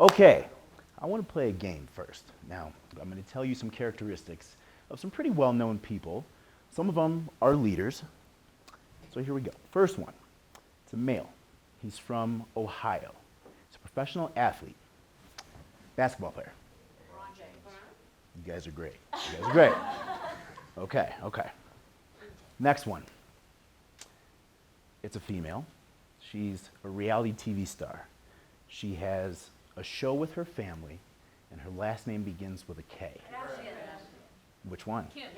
Okay, I want to play a game first. Now, I'm going to tell you some characteristics of some pretty well-known people. Some of them are leaders. So here we go. First one, it's a male. He's from Ohio. He's a professional athlete, basketball player. You guys are great. You guys are great. Okay. Next one. It's a female. She's a reality TV star. She has a show with her family, and her last name begins with a K. Which one? Kim.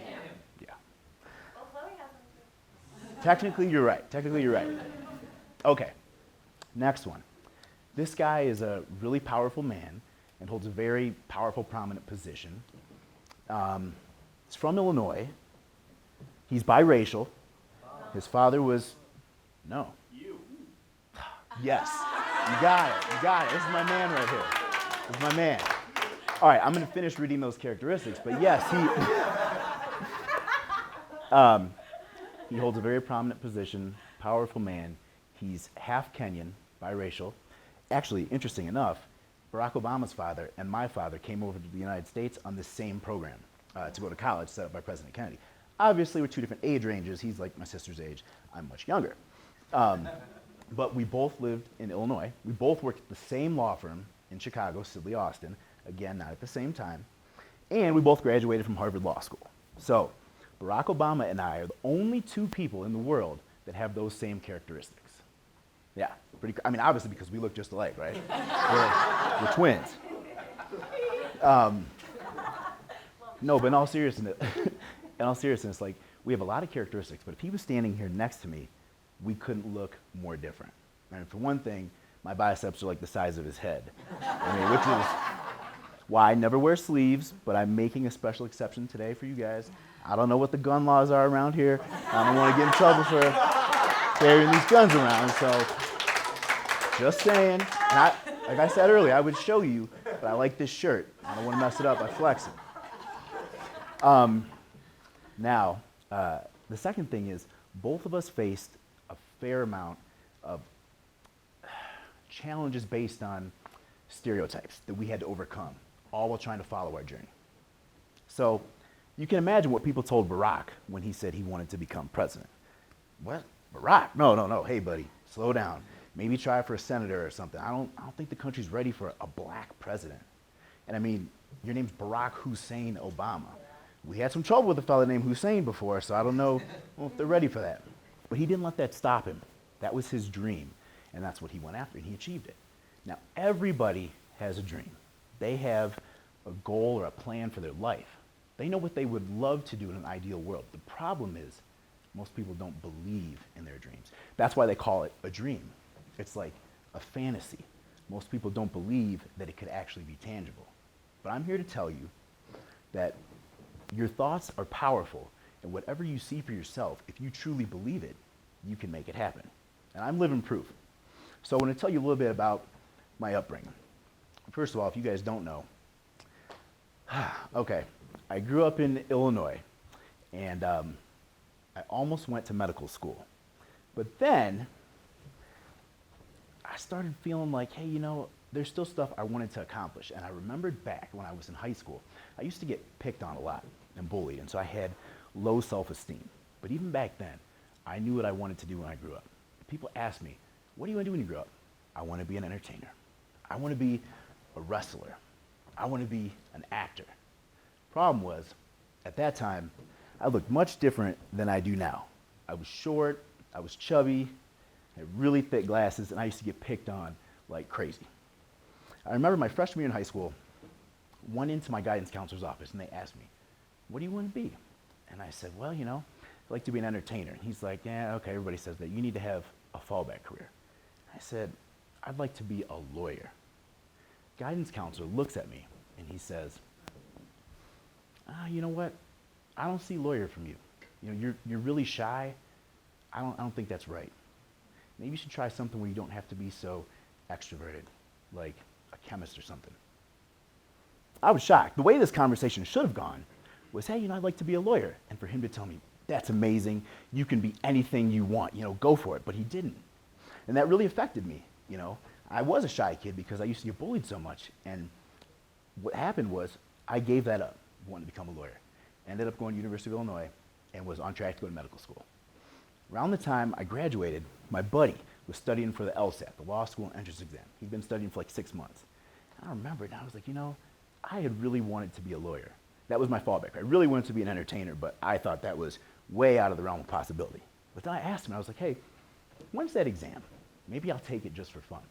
Yeah. Well, Chloe has them. Technically, you're right. Okay. Next one. This guy is a really powerful man and holds a very powerful, prominent position. He's from Illinois. He's biracial. His father was, no. You. Yes, you got it. This is my man right here. This is my man. All right, I'm going to finish reading those characteristics, but yes, he holds a very prominent position, powerful man. He's half Kenyan, biracial. Actually, interesting enough, Barack Obama's father and my father came over to the United States on the same program to go to college set up by President Kennedy. Obviously, we're two different age ranges. He's like my sister's age. I'm much younger. But we both lived in Illinois. We both worked at the same law firm in Chicago, Sidley Austin. Again, not at the same time. And we both graduated from Harvard Law School. So Barack Obama and I are the only two people in the world that have those same characteristics. Yeah, obviously because we look just alike, right? We're twins. No, but in all seriousness, like, we have a lot of characteristics, but if he was standing here next to me, we couldn't look more different. And for one thing, my biceps are like the size of his head. Which is why I never wear sleeves, but I'm making a special exception today for you guys. I don't know what the gun laws are around here. I don't want to get in trouble for carrying these guns around, so just saying. And like I said earlier, I would show you, but I like this shirt. I don't want to mess it up by flexing. Now, the second thing is, both of us faced a fair amount of challenges based on stereotypes that we had to overcome, all while trying to follow our journey. So you can imagine what people told Barack when he said he wanted to become president. What? Barack? No. Hey, buddy, slow down. Maybe try for a senator or something. I don't think the country's ready for a black president. And your name's Barack Hussein Obama. We had some trouble with a fellow named Hussein before, so I don't know if they're ready for that. But he didn't let that stop him. That was his dream, and that's what he went after, and he achieved it. Now, everybody has a dream. They have a goal or a plan for their life. They know what they would love to do in an ideal world. The problem is, most people don't believe in their dreams. That's why they call it a dream. It's like a fantasy. Most people don't believe that it could actually be tangible. But I'm here to tell you that your thoughts are powerful, and whatever you see for yourself, if you truly believe it, you can make it happen. And I'm living proof. So I want to tell you a little bit about my upbringing. First of all, if you guys don't know, okay, I grew up in Illinois, and I almost went to medical school. But then I started feeling like, hey, there's still stuff I wanted to accomplish. And I remembered back when I was in high school, I used to get picked on a lot and bullied, and so I had low self-esteem. But even back then, I knew what I wanted to do when I grew up. People ask me, what do you want to do when you grow up? I want to be an entertainer. I want to be a wrestler. I want to be an actor. Problem was, at that time, I looked much different than I do now. I was short, I was chubby, I had really thick glasses, and I used to get picked on like crazy. I remember my freshman year in high school, went into my guidance counselor's office, and they asked me, what do you want to be? And I said, well, I'd like to be an entertainer. And he's like, yeah, okay, everybody says that. You need to have a fallback career. I said, I'd like to be a lawyer. Guidance counselor looks at me, and he says, you know what? I don't see lawyer from you. You're really shy. I don't think that's right. Maybe you should try something where you don't have to be so extroverted, like a chemist or something. I was shocked. The way this conversation should have gone was, hey, I'd like to be a lawyer. And for him to tell me, that's amazing. You can be anything you want. Go for it. But he didn't. And that really affected me. I was a shy kid because I used to get bullied so much. And what happened was I gave that up, wanted to become a lawyer. Ended up going to University of Illinois and was on track to go to medical school. Around the time I graduated, my buddy was studying for the LSAT, the law school entrance exam. He'd been studying for like 6 months. And I remembered, and I was like, I had really wanted to be a lawyer. That was my fallback. I really wanted to be an entertainer, but I thought that was way out of the realm of possibility. But then I asked him, I was like, hey, when's that exam? Maybe I'll take it just for fun.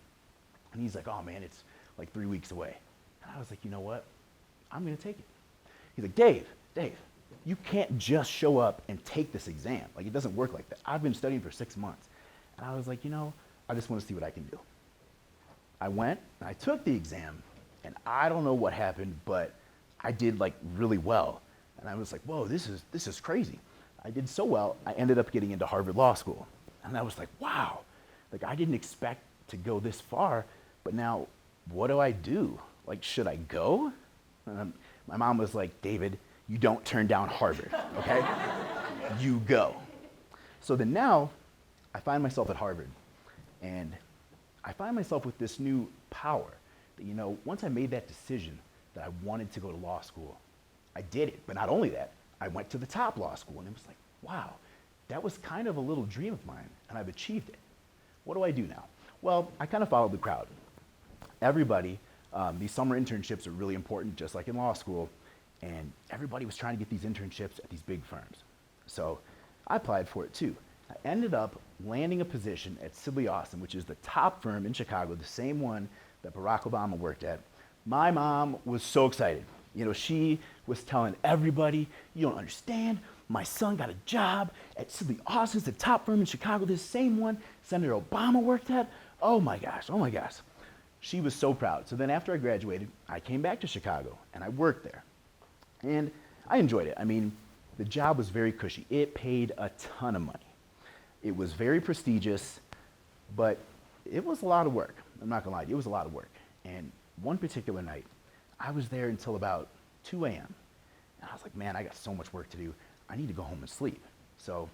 And he's like, oh man, it's like 3 weeks away. And I was like, you know what? I'm gonna take it. He's like, Dave, you can't just show up and take this exam. Like, it doesn't work like that. I've been studying for 6 months. And I was like, I just want to see what I can do. I went, and I took the exam, and I don't know what happened, but I did like really well. And I was like, whoa, this is crazy. I did so well, I ended up getting into Harvard Law School. And I was like, wow, like I didn't expect to go this far, but now what do I do? Like, should I go? My mom was like, David, you don't turn down Harvard, okay? You go. So then now, I find myself at Harvard, and I find myself with this new power that, once I made that decision that I wanted to go to law school, I did it. But not only that, I went to the top law school, and it was like, wow, that was kind of a little dream of mine, and I've achieved it. What do I do now? Well, I kind of followed the crowd. Everybody, these summer internships are really important, just like in law school, and everybody was trying to get these internships at these big firms. So I applied for it too. I ended up landing a position at Sidley Austin, which is the top firm in Chicago, the same one that Barack Obama worked at. My mom was so excited. She was telling everybody, you don't understand, my son got a job at Sidley Austin, the top firm in Chicago, this same one Senator Obama worked at. Oh my gosh. She was so proud. So then after I graduated, I came back to Chicago and I worked there. And I enjoyed it. I mean, the job was very cushy. It paid a ton of money. It was very prestigious, but it was a lot of work. I'm not gonna lie to you, it was a lot of work. And one particular night, I was there until about 2 a.m. And I was like, man, I got so much work to do. I need to go home and sleep. So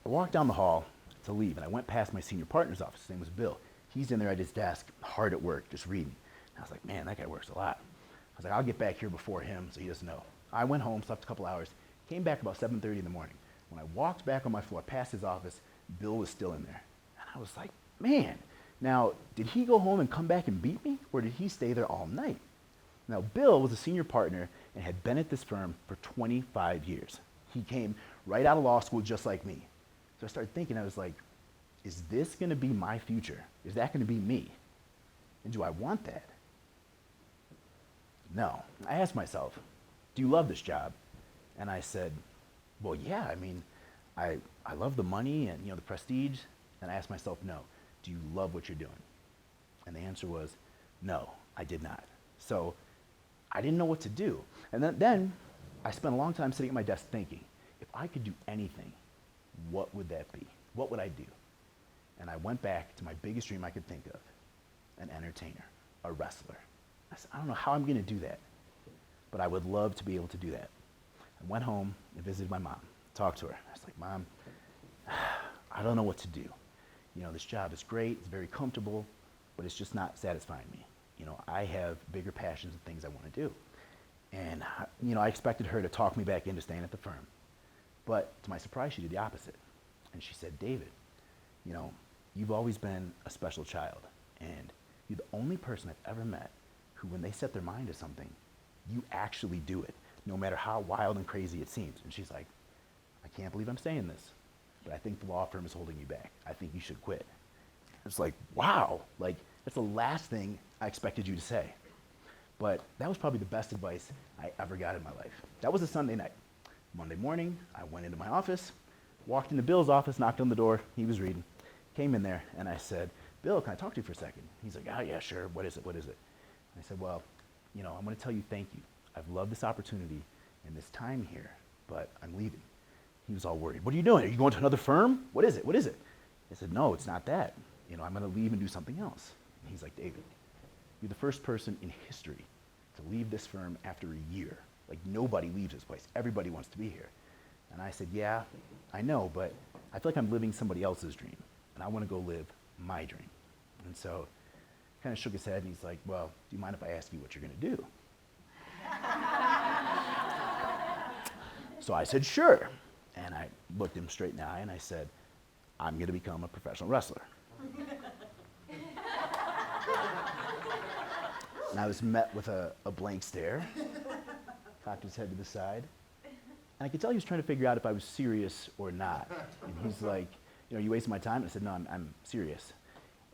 I walked down the hall to leave, and I went past my senior partner's office. His name was Bill. He's in there at his desk, hard at work, just reading. And I was like, man, that guy works a lot. I was like, I'll get back here before him so he doesn't know. I went home, slept a couple hours, came back about 7:30 in the morning. When I walked back on my floor past his office, Bill was still in there. And I was like, man, now, did he go home and come back and beat me, or did he stay there all night? Now, Bill was a senior partner and had been at this firm for 25 years. He came right out of law school just like me. So I started thinking, I was like, is this gonna be my future? Is that gonna be me? And do I want that? No. I asked myself, do you love this job? And I said, well, yeah, I mean, I love the money and the prestige. And I asked myself, no, do you love what you're doing? And the answer was, no, I did not. So I didn't know what to do. And then I spent a long time sitting at my desk thinking, if I could do anything, what would that be? What would I do? And I went back to my biggest dream I could think of, an entertainer, a wrestler. I said, I don't know how I'm gonna do that, but I would love to be able to do that. I went home and visited my mom, talked to her. I was like, Mom, I don't know what to do. This job is great, it's very comfortable, but it's just not satisfying me. I have bigger passions and things I want to do. And, I expected her to talk me back into staying at the firm. But to my surprise, she did the opposite. And she said, David, you've always been a special child, and you're the only person I've ever met who, when they set their mind to something, you actually do it, no matter how wild and crazy it seems. And she's like, I can't believe I'm saying this, but I think the law firm is holding you back. I think you should quit. It's like, wow, like that's the last thing I expected you to say. But that was probably the best advice I ever got in my life. That was a Sunday night. Monday morning, I went into my office, walked into Bill's office, knocked on the door. He was reading. Came in there, and I said, Bill, can I talk to you for a second? He's like, oh, yeah, sure. What is it? And I said, well, I'm going to tell you thank you. I've loved this opportunity and this time here, but I'm leaving. He was all worried. What are you doing? Are you going to another firm? What is it? I said, no, it's not that. I'm going to leave and do something else. And he's like, David, you're the first person in history to leave this firm after a year. Like, nobody leaves this place. Everybody wants to be here. And I said, yeah, I know, but I feel like I'm living somebody else's dream, and I want to go live my dream. And so kind of shook his head and he's like, well, do you mind if I ask you what you're going to do? So I said, sure. And I looked him straight in the eye and I said, I'm going to become a professional wrestler. And I was met with a blank stare, cocked his head to the side, and I could tell he was trying to figure out if I was serious or not. And he's like, you know, you wasting my time? And I said, no, I'm serious.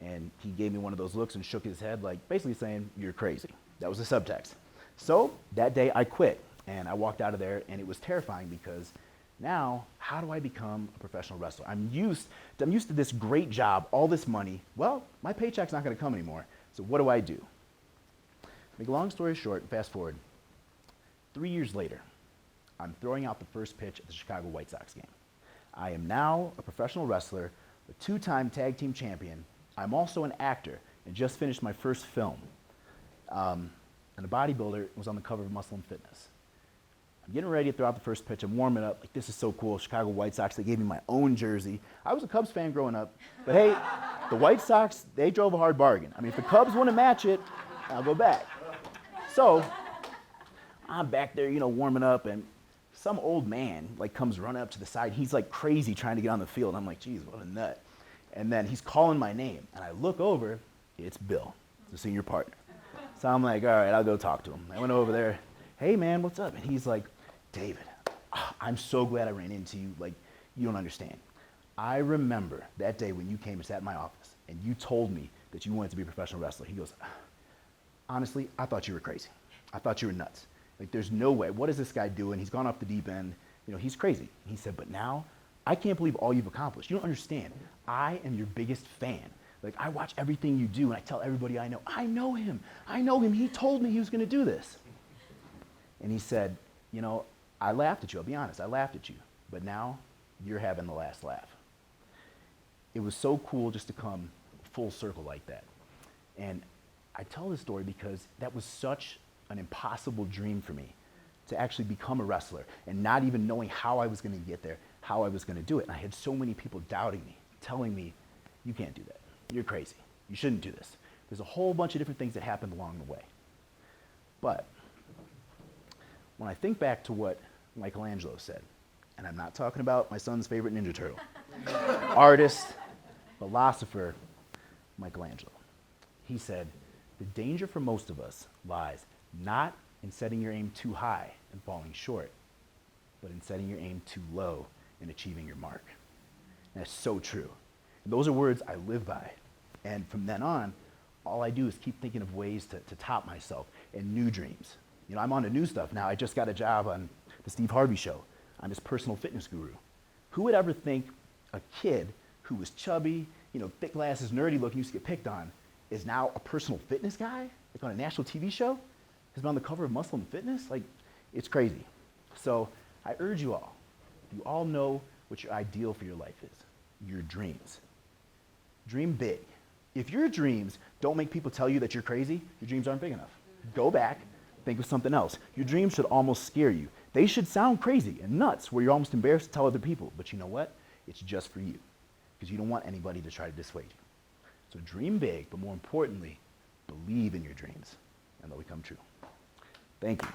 And he gave me one of those looks and shook his head, like basically saying, you're crazy. That was the subtext. So that day I quit, and I walked out of there, and it was terrifying because now, how do I become a professional wrestler? I'm used to this great job, all this money. Well, my paycheck's not going to come anymore. So what do I do? Make a long story short, fast forward. 3 years later, I'm throwing out the first pitch at the Chicago White Sox game. I am now a professional wrestler, a two-time tag team champion. I'm also an actor and just finished my first film. And a bodybuilder was on the cover of Muscle and Fitness. I'm getting ready to throw out the first pitch. I'm warming up. Like, this is so cool. Chicago White Sox, they gave me my own jersey. I was a Cubs fan growing up. But hey, the White Sox, they drove a hard bargain. I mean, if the Cubs want to match it, I'll go back. So I'm back there, you know, warming up, and some old man like comes running up to the side. He's like crazy trying to get on the field. I'm like, geez, what a nut. And then he's calling my name, and I look over. It's Bill, the senior partner. So I'm like, all right, I'll go talk to him. I went over there. Hey, man, what's up? And he's like, David, I'm so glad I ran into you. Like, you don't understand. I remember that day when you came and sat in my office, and you told me that you wanted to be a professional wrestler. He goes, honestly, I thought you were crazy. I thought you were nuts. Like, there's no way. What is this guy doing? He's gone off the deep end. You know, he's crazy. And he said, but now, I can't believe all you've accomplished. You don't understand. I am your biggest fan. Like, I watch everything you do, and I tell everybody I know him. I know him. He told me he was going to do this. And he said, you know, I laughed at you. I'll be honest. I laughed at you. But now, you're having the last laugh. It was so cool just to come full circle like that. And I tell this story because that was such an impossible dream for me, to actually become a wrestler and not even knowing how I was going to get there, how I was going to do it. And I had so many people doubting me, telling me, you can't do that. You're crazy. You shouldn't do this. There's a whole bunch of different things that happened along the way. But when I think back to what Michelangelo said, and I'm not talking about my son's favorite Ninja Turtle, artist, philosopher, Michelangelo. He said, the danger for most of us lies not in setting your aim too high and falling short, but in setting your aim too low and achieving your mark. And that's so true. And those are words I live by. And from then on, all I do is keep thinking of ways to top myself and new dreams. You know, I'm on to new stuff now. I just got a job on the Steve Harvey Show. I'm his personal fitness guru. Who would ever think a kid who was chubby, you know, thick glasses, nerdy looking, used to get picked on, is now a personal fitness guy, like on a national TV show, has been on the cover of Muscle and Fitness? Like, it's crazy. So I urge you all know what your ideal for your life is, your dreams. Dream big. If your dreams don't make people tell you that you're crazy, your dreams aren't big enough. Go back, think of something else. Your dreams should almost scare you. They should sound crazy and nuts, where you're almost embarrassed to tell other people. But you know what? It's just for you, because you don't want anybody to try to dissuade you. So dream big, but more importantly, believe in your dreams, and they'll become true. Thank you.